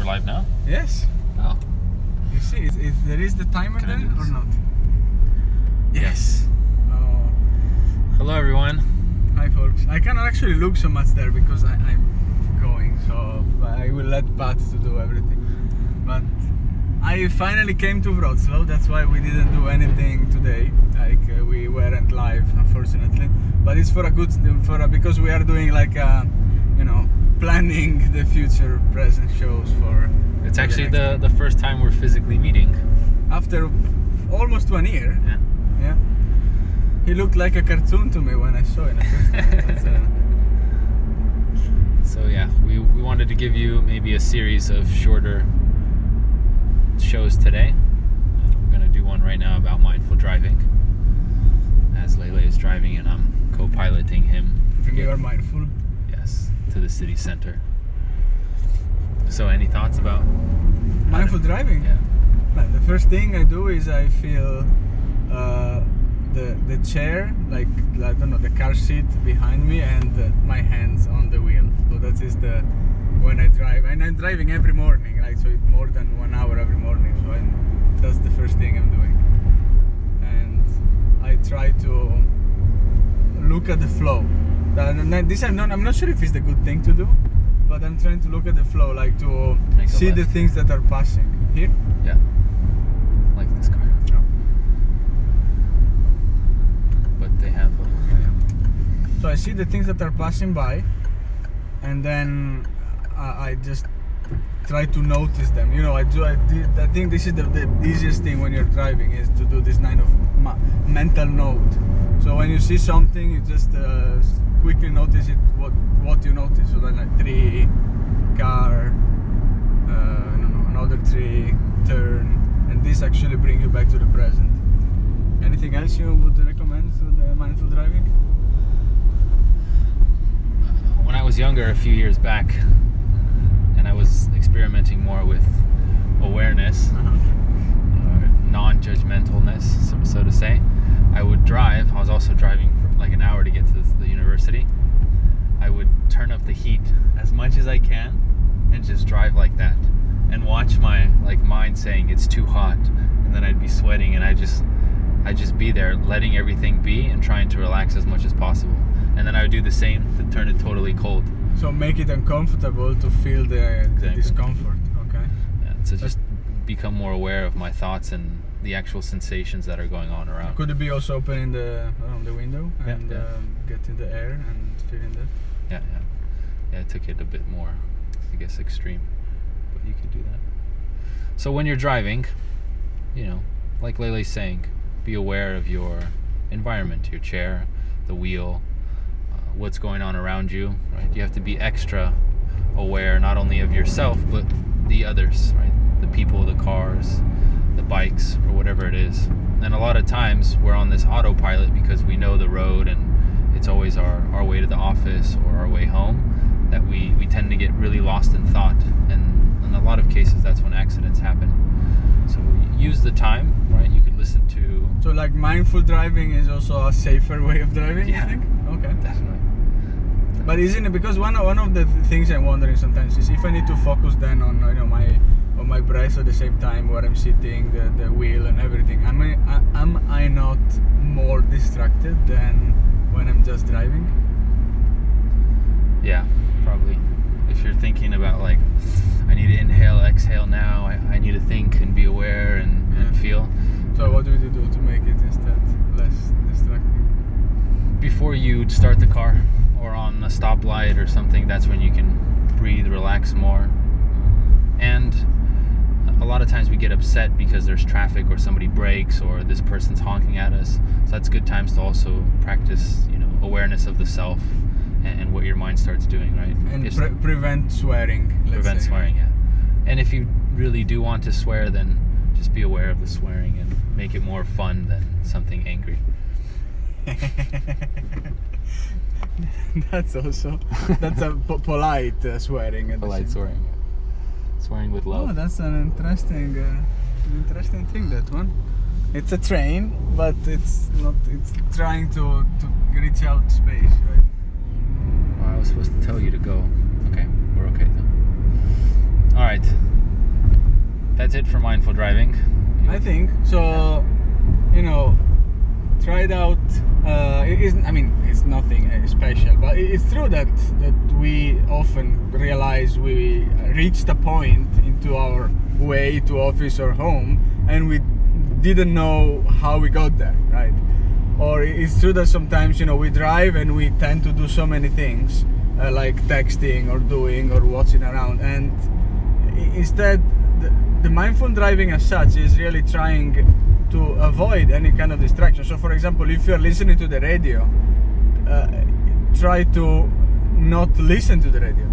live now? Yes. Oh. You see, there is the timer there or not? Yes. Oh. Hello everyone. Hi folks. I cannot actually look so much there because I'm going, so I will let Pat to do everything. But I finally came to Wroclaw. That's why we didn't do anything today. Like we weren't live, unfortunately. But it's because we are doing like planning the future present shows for. It's actually the first time we're physically meeting. After almost 1 year. Yeah. Yeah. He looked like a cartoon to me when I saw it the first time. So yeah, we wanted to give you maybe a series of shorter shows today. We're gonna do one right now about mindful driving, as Lele is driving and I'm co-piloting him. You are mindful. Yes, to the city center. So any thoughts about mindful driving? Yeah. The first thing I do is I feel the chair, like I don't know, the car seat behind me, and my hands on the wheel. So that is when I drive, and I'm driving every morning, right? So it's more than 1 hour every morning. So that's the first thing I'm doing, and I try to look at the flow. I'm not sure if it's the good thing to do, but I'm trying to look at the flow, like to see the things that are passing. Here? Yeah. Like this car. No. But they have So I see the things that are passing by, and then I just try to notice them. You know, I think this is the easiest thing when you're driving, is to do this kind of mental note. So when you see something, you just quickly notice it. What you notice. So then, like tree, car, another tree, turn, and this actually brings you back to the present. Anything else you would recommend for the mindful driving? When I was younger, a few years back, and I was experimenting more with awareness, or non-judgmentalness, so to say, I would drive. I was also driving for like an hour to get to the university. I would turn up the heat as much as I can and just drive like that, and watch my mind saying it's too hot, and then I'd be sweating, and I'd just be there letting everything be and trying to relax as much as possible. And then I would do the same to turn it totally cold. So make it uncomfortable to feel the discomfort. Okay. Yeah, so just become more aware of my thoughts and the actual sensations that are going on around. Could it be also opening the window and getting the air and feeling that? Yeah, I took it a bit more, I guess, extreme, but you could do that. So when you're driving, like Lele's saying, be aware of your environment, your chair, the wheel, what's going on around you, right? You have to be extra aware, not only of yourself, but the others, right? The people, the cars, the bikes, or whatever it is. And a lot of times we're on this autopilot because we know the road and it's always our way to the office or our way home, that we tend to get really lost in thought. And in a lot of cases, that's when accidents happen. So use the time, right? You could listen to... So like mindful driving is also a safer way of driving, yeah, you think? Okay. Definitely. But isn't it, because one of the things I'm wondering sometimes is if I need to focus then on my breath at the same time where I'm sitting, the wheel and everything, am I not more distracted than when I'm just driving? Yeah, probably. If you're thinking about like, I need to inhale, exhale now, I need to think and be aware and feel. So what do you do to make it instead less distracting? Before you start the car or on a stoplight or something, that's when you can breathe, relax more. And a lot of times we get upset because there's traffic or somebody brakes or this person's honking at us. So that's good times to also practice, awareness of the self and what your mind starts doing, right? And prevent swearing. Prevent swearing, yeah. And if you really do want to swear, then just be aware of the swearing and make it more fun than something angry. That's a polite swearing. Polite swearing. Swearing with love. Oh, that's an interesting thing, that one. It's a train, but it's trying to reach out space, right? Well, I was supposed to tell you to go. Okay, we're okay then. Alright, that's it for mindful driving. I think so. You know, try it out. It isn't. I mean, it's nothing special, but it's true that we often realize we reached a point into our way to office or home, and we didn't know how we got there, right? Or it's true that sometimes, you know, we drive and we tend to do so many things, like texting or doing or watching around, and instead the mindful driving as such is really trying to avoid any kind of distraction. So for example, if you're listening to the radio, try to not listen to the radio.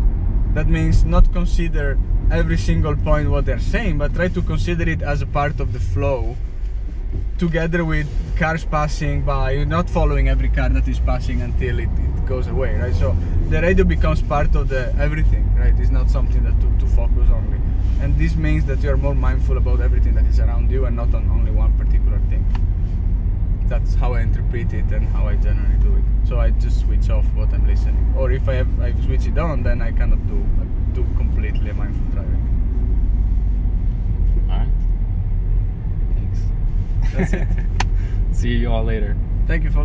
That means not consider every single point what they're saying, but try to consider it as a part of the flow, together with cars passing by. You're not following every car that is passing until it goes away, right? So the radio becomes part of the everything, right? It's not something that to focus on. And this means that you are more mindful about everything that is around you and not on only one particular thing. That's how I interpret it and how I generally do it. So I just switch off what I'm listening. Or if I switch it on, then I cannot do completely mindful driving. Alright. Thanks. That's it. See you all later. Thank you, folks.